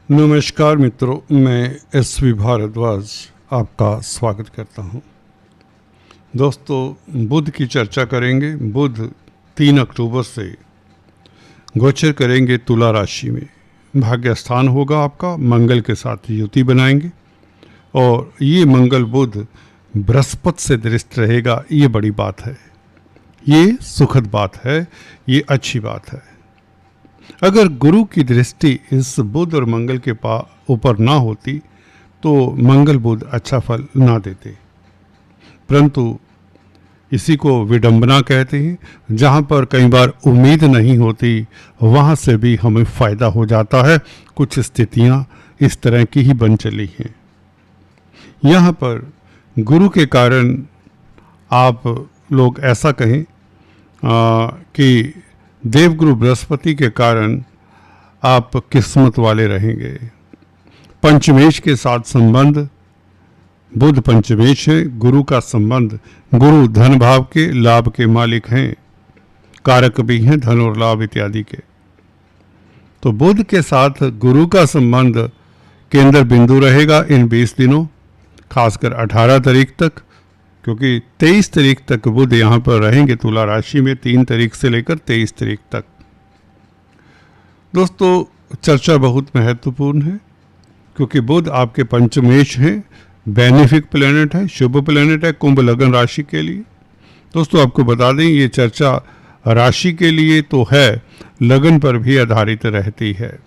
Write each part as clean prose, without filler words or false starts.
नमस्कार मित्रों, मैं एसवी भारद्वाज आपका स्वागत करता हूं। दोस्तों, बुध की चर्चा करेंगे। बुध 3 अक्टूबर से गोचर करेंगे तुला राशि में। भाग्य स्थान होगा आपका, मंगल के साथ युति बनाएंगे और ये मंगल बुध बृहस्पति से दृष्ट रहेगा। ये बड़ी बात है, ये सुखद बात है, ये अच्छी बात है। अगर गुरु की दृष्टि इस बुध और मंगल के ऊपर ना होती तो मंगल बुध अच्छा फल ना देते, परंतु इसी को विडंबना कहते हैं। जहाँ पर कई बार उम्मीद नहीं होती वहाँ से भी हमें फ़ायदा हो जाता है। कुछ स्थितियाँ इस तरह की ही बन चली हैं। यहाँ पर गुरु के कारण आप लोग ऐसा कहें कि देवगुरु बृहस्पति के कारण आप किस्मत वाले रहेंगे। पंचमेश के साथ संबंध, बुध पंचमेश है, गुरु का संबंध। गुरु धन भाव के, लाभ के मालिक हैं, कारक भी हैं धन और लाभ इत्यादि के। तो बुध के साथ गुरु का संबंध केंद्र बिंदु रहेगा इन 20 दिनों, खासकर 18 तारीख तक, क्योंकि 23 तारीख तक बुध यहाँ पर रहेंगे तुला राशि में, 3 तारीख से लेकर 23 तारीख तक। दोस्तों, चर्चा बहुत महत्वपूर्ण है क्योंकि बुध आपके पंचमेश हैं, बेनिफिक प्लेनेट है, शुभ प्लेनेट है कुंभ लगन राशि के लिए। दोस्तों, आपको बता दें ये चर्चा राशि के लिए तो है, लगन पर भी आधारित रहती है।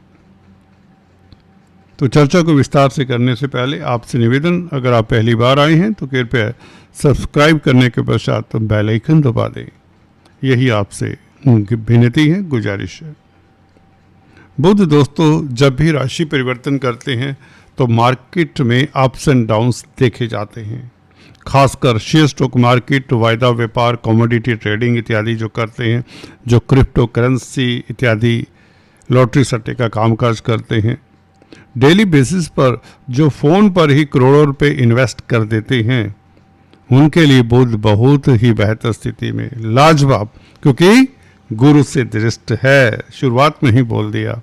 तो चर्चा को विस्तार से करने से पहले आपसे निवेदन, अगर आप पहली बार आए हैं तो कृपया सब्सक्राइब करने के पश्चात बेल आइकन दबा दें। यही आपसे विनती है, गुजारिश है। बुध दोस्तों जब भी राशि परिवर्तन करते हैं तो मार्केट में अप्स एंड डाउन्स देखे जाते हैं। खासकर शेयर स्टॉक मार्केट, वायदा व्यापार, कमोडिटी ट्रेडिंग इत्यादि जो करते हैं, जो क्रिप्टो करेंसी इत्यादि लॉटरी सट्टे का कामकाज करते हैं, डेली बेसिस पर जो फ़ोन पर ही करोड़ों रुपए इन्वेस्ट कर देते हैं, उनके लिए बुध बहुत ही बेहतर स्थिति में, लाजवाब, क्योंकि गुरु से दृष्ट है। शुरुआत में ही बोल दिया,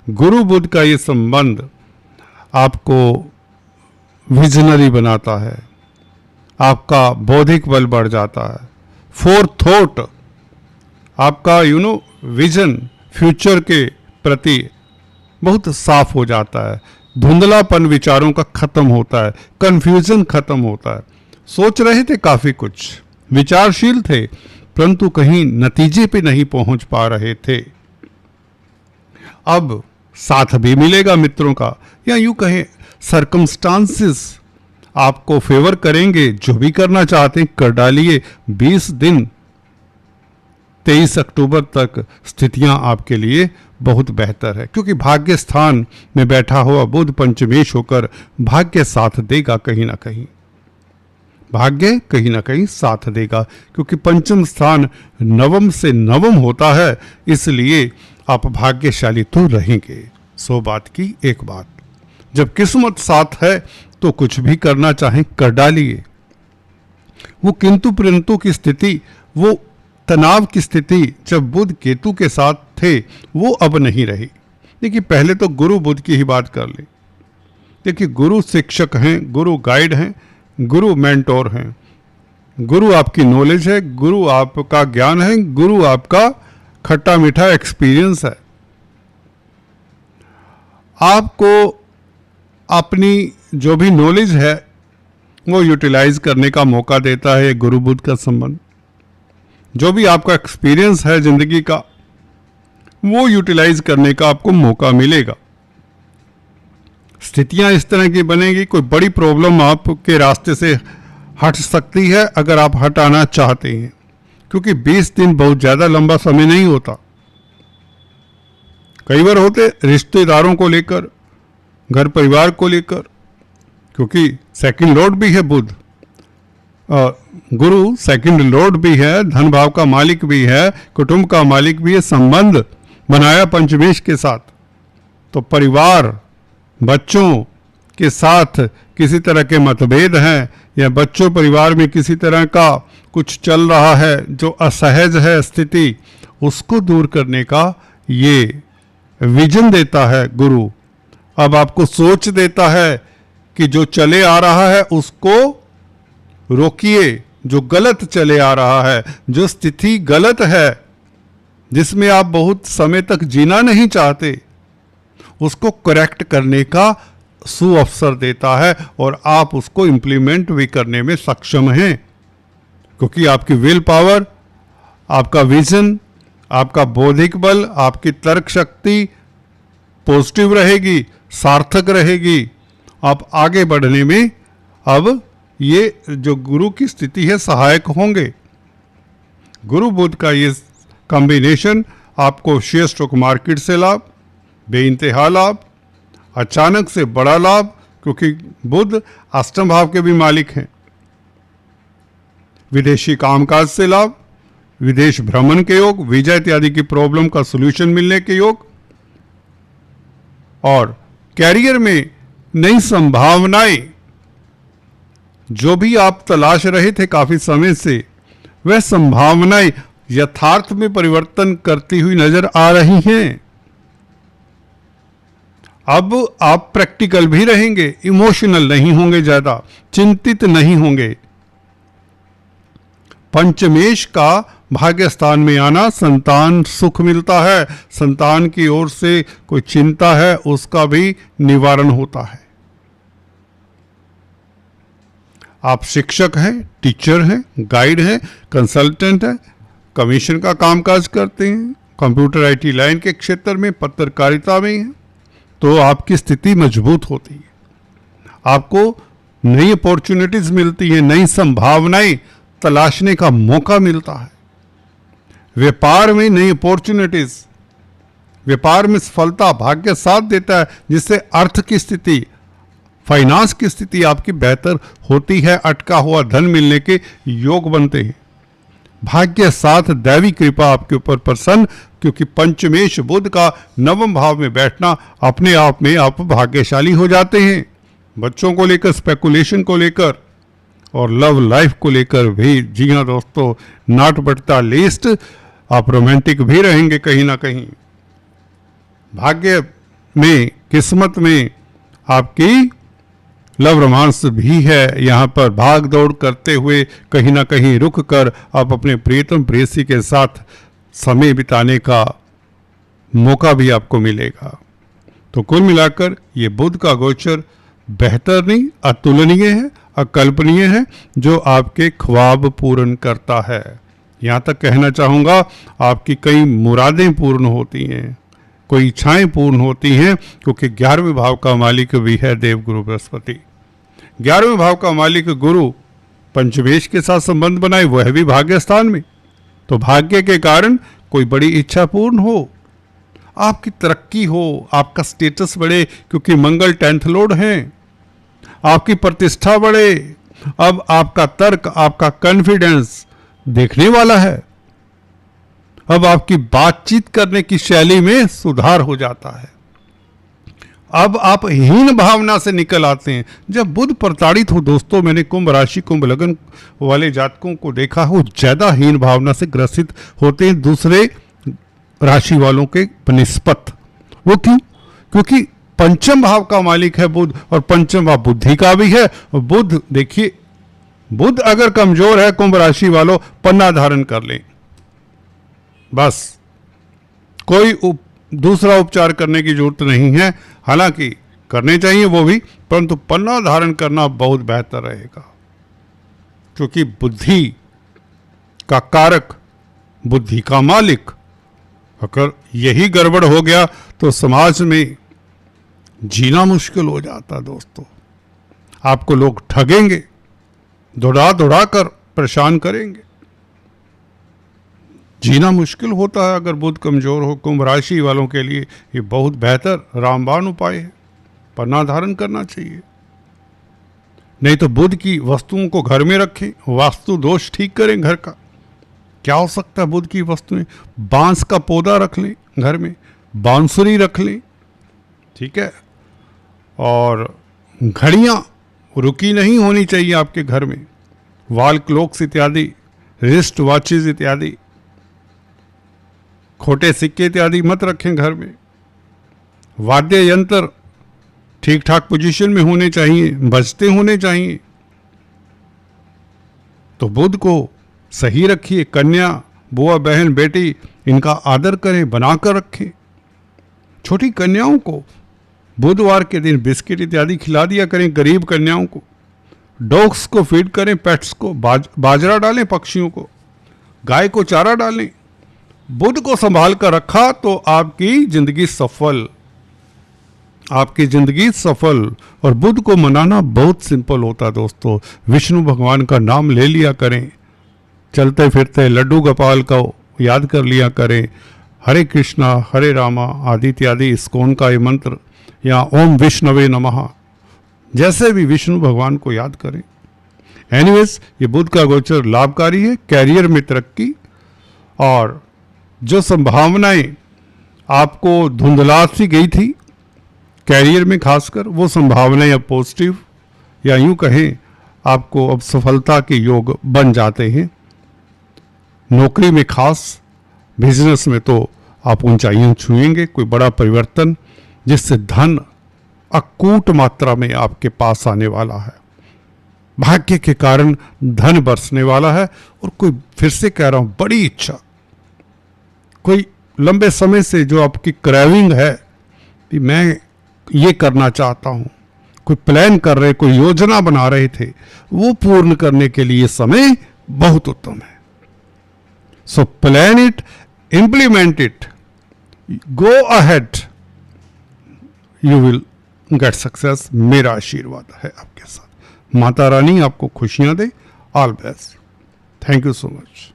गुरु बुध का ये संबंध आपको विजनरी बनाता है, आपका बौद्धिक बल बढ़ जाता है, फोरथॉट, आपका विजन फ्यूचर के प्रति बहुत साफ हो जाता है। धुंधलापन विचारों का खत्म होता है, कंफ्यूजन खत्म होता है। सोच रहे थे काफी कुछ, विचारशील थे, परंतु कहीं नतीजे पे नहीं पहुंच पा रहे थे। अब साथ भी मिलेगा मित्रों का, या यूं कहें सर्कमस्टांसेस आपको फेवर करेंगे। जो भी करना चाहते हैं कर डालिए। 20 दिन 23 अक्टूबर तक स्थितियां आपके लिए बहुत बेहतर है, क्योंकि भाग्य स्थान में बैठा हुआ बुध पंचमेश होकर भाग्य साथ देगा। कहीं ना कहीं भाग्य कहीं ना कहीं साथ देगा, क्योंकि पंचम स्थान नवम से नवम होता है, इसलिए आप भाग्यशाली तो रहेंगे। 100 बात की एक बात, जब किस्मत साथ है तो कुछ भी करना चाहें कर डालिए। वो किंतु परंतु की स्थिति, वो तनाव की स्थिति जब बुध केतु के साथ थे वो अब नहीं रही। देखिए, पहले तो गुरु बुध की ही बात कर ले। देखिए, गुरु शिक्षक हैं, गुरु गाइड हैं, गुरु मेंटोर हैं, गुरु आपकी नॉलेज है, गुरु आपका ज्ञान है, गुरु आपका खट्टा मीठा एक्सपीरियंस है। आपको अपनी जो भी नॉलेज है वो यूटिलाइज करने का मौका देता है गुरु बुध का संबंध। जो भी आपका एक्सपीरियंस है जिंदगी का, वो यूटिलाइज करने का आपको मौका मिलेगा। स्थितियां इस तरह की बनेगी, कोई बड़ी प्रॉब्लम आपके रास्ते से हट सकती है अगर आप हटाना चाहते हैं, क्योंकि 20 दिन बहुत ज़्यादा लंबा समय नहीं होता। कई बार होते रिश्तेदारों को लेकर, घर परिवार को लेकर, क्योंकि सेकंड लॉर्ड भी है बुध, गुरु सेकंड लॉर्ड भी है, धन भाव का मालिक भी है, कुटुंब का मालिक भी है, संबंध बनाया पंचमेश के साथ। तो परिवार, बच्चों के साथ किसी तरह के मतभेद हैं या बच्चों परिवार में किसी तरह का कुछ चल रहा है जो असहज है स्थिति, उसको दूर करने का ये विजन देता है गुरु। अब आपको सोच देता है कि जो चले आ रहा है उसको रोकिए, जो गलत चले आ रहा है, जो स्थिति गलत है, जिसमें आप बहुत समय तक जीना नहीं चाहते, उसको करेक्ट करने का सुअवसर देता है और आप उसको इम्प्लीमेंट भी करने में सक्षम हैं, क्योंकि आपकी विल पावर, आपका विजन, आपका बौद्धिक बल, आपकी तर्क शक्ति पॉजिटिव रहेगी, सार्थक रहेगी। आप आगे बढ़ने में अब ये जो गुरु की स्थिति है सहायक होंगे। गुरु बुध का ये कॉम्बिनेशन आपको शेयर स्टॉक मार्केट से लाभ, बेइंतहा लाभ, अचानक से बड़ा लाभ, क्योंकि बुध अष्टम भाव के भी मालिक हैं। विदेशी कामकाज से लाभ, विदेश भ्रमण के योग, वीजा इत्यादि की प्रॉब्लम का सॉल्यूशन मिलने के योग, और कैरियर में नई संभावनाएं, जो भी आप तलाश रहे थे काफी समय से, वह संभावनाएं यथार्थ में परिवर्तन करती हुई नजर आ रही हैं। अब आप प्रैक्टिकल भी रहेंगे, इमोशनल नहीं होंगे, ज्यादा चिंतित नहीं होंगे। पंचमेश का भाग्य स्थान में आना, संतान सुख मिलता है, संतान की ओर से कोई चिंता है उसका भी निवारण होता है। आप शिक्षक हैं, टीचर हैं, गाइड हैं, कंसल्टेंट हैं, कमीशन का कामकाज करते हैं, कंप्यूटर आईटी लाइन के क्षेत्र में, पत्रकारिता में हैं, तो आपकी स्थिति मजबूत होती है। आपको नई अपॉर्चुनिटीज मिलती है, नई संभावनाएं तलाशने का मौका मिलता है। व्यापार में नई अपॉर्चुनिटीज, व्यापार में सफलता भाग्य साथ देता है, जिससे अर्थ की स्थिति, फाइनेंस की स्थिति आपकी बेहतर होती है, अटका हुआ धन मिलने के योग बनते हैं। भाग्य साथ, दैवी कृपा आपके ऊपर प्रसन्न, क्योंकि पंचमेश बुध का नवम भाव में बैठना अपने आप में आप भाग्यशाली हो जाते हैं। बच्चों को लेकर, स्पेकुलेशन को लेकर और लव लाइफ को लेकर भी, जी हाँ दोस्तों, नॉट बटता लीस्ट, आप रोमांटिक भी रहेंगे कहीं ना कहीं। भाग्य में, किस्मत में आपकी लव रोमांस भी है। यहाँ पर भाग दौड़ करते हुए कहीं ना कहीं रुक कर आप अपने प्रियतम प्रेयसी के साथ समय बिताने का मौका भी आपको मिलेगा। तो कुल मिलाकर ये बुध का गोचर बेहतर नहीं, अतुलनीय है, अकल्पनीय है, जो आपके ख्वाब पूर्ण करता है। यहाँ तक कहना चाहूँगा, आपकी कई मुरादें पूर्ण होती हैं, कोई इच्छाएं पूर्ण होती हैं, क्योंकि 11वें भाव का मालिक भी है देवगुरु बृहस्पति। 11वें भाव का मालिक गुरु पंचमेश के साथ संबंध बनाए, वह भी भाग्य स्थान में, तो भाग्य के कारण कोई बड़ी इच्छा पूर्ण हो, आपकी तरक्की हो, आपका स्टेटस बढ़े, क्योंकि मंगल 10th लॉर्ड हैं, आपकी प्रतिष्ठा बढ़े। अब आपका तर्क, आपका कॉन्फिडेंस देखने वाला है। अब आपकी बातचीत करने की शैली में सुधार हो जाता है। अब आप हीन भावना से निकल आते हैं। जब बुध प्रताड़ित हो दोस्तों, मैंने कुंभ राशि, कुंभ लगन वाले जातकों को देखा हो, ज्यादा हीन भावना से ग्रसित होते हैं दूसरे राशि वालों के बनिस्पत। वो क्यों? क्योंकि पंचम भाव का मालिक है बुध, और पंचम भाव बुद्धि का भी है। बुध, देखिए, बुध अगर कमजोर है कुंभ राशि वालों, पन्ना धारण कर लें, बस कोई दूसरा उपचार करने की जरूरत नहीं है। हालांकि करने चाहिए वो भी, परंतु पन्ना धारण करना बहुत बेहतर रहेगा, क्योंकि बुद्धि का कारक, बुद्धि का मालिक अगर यही गड़बड़ हो गया तो समाज में जीना मुश्किल हो जाता दोस्तों। आपको लोग ठगेंगे, दौड़ा दौड़ा कर परेशान करेंगे, जीना मुश्किल होता है अगर बुध कमजोर हो। कुंभ राशि वालों के लिए ये बहुत बेहतर रामबाण उपाय है, पन्ना धारण करना चाहिए। नहीं तो बुध की वस्तुओं को घर में रखें, वास्तु दोष ठीक करें घर का। क्या हो सकता है बुध की वस्तुएं? बांस का पौधा रख लें घर में, बांसुरी रख लें, ठीक है, और घड़ियां रुकी नहीं होनी चाहिए आपके घर में, वॉल क्लॉक्स इत्यादि, रिस्ट वॉचेज इत्यादि, खोटे सिक्के इत्यादि मत रखें घर में। वाद्य यंत्र ठीक ठाक पोजीशन में होने चाहिए, बचते होने चाहिए। तो बुध को सही रखिए। कन्या, बुआ, बहन, बेटी, इनका आदर करें, बनाकर रखें। छोटी कन्याओं को बुधवार के दिन बिस्किट इत्यादि खिला दिया करें, गरीब कन्याओं को। डॉग्स को फीड करें, पेट्स को बाजरा डालें, पक्षियों को, गाय को चारा डालें। बुध को संभाल कर रखा तो आपकी जिंदगी सफल, आपकी जिंदगी सफल। और बुध को मनाना बहुत सिंपल होता है दोस्तों। विष्णु भगवान का नाम ले लिया करें, चलते फिरते लड्डू गोपाल को याद कर लिया करें। हरे कृष्णा, हरे रामा आदि इत्यादि इस्कॉन का ये मंत्र, या ओम विष्णवे नमः, जैसे भी विष्णु भगवान को याद करें। एनीवेज, ये बुध का गोचर लाभकारी है। कैरियर में तरक्की, और जो संभावनाएं आपको धुंधला सी गई थी कैरियर में खासकर, वो संभावनाएं अब पॉजिटिव, या यूं कहें आपको अब सफलता के योग बन जाते हैं। नौकरी में खास, बिजनेस में तो आप ऊंचाइयां छुएंगे। कोई बड़ा परिवर्तन जिससे धन अकूट मात्रा में आपके पास आने वाला है। भाग्य के कारण धन बरसने वाला है। और कोई, फिर से कह रहा हूं, बड़ी इच्छा, कोई लंबे समय से जो आपकी क्रेविंग है कि मैं ये करना चाहता हूं, कोई प्लान कर रहे, कोई योजना बना रहे थे, वो पूर्ण करने के लिए समय बहुत उत्तम है। So plan it, implement it, go ahead, you will get success. मेरा आशीर्वाद है आपके साथ। माता रानी आपको खुशियां दे। All best. Thank you so much.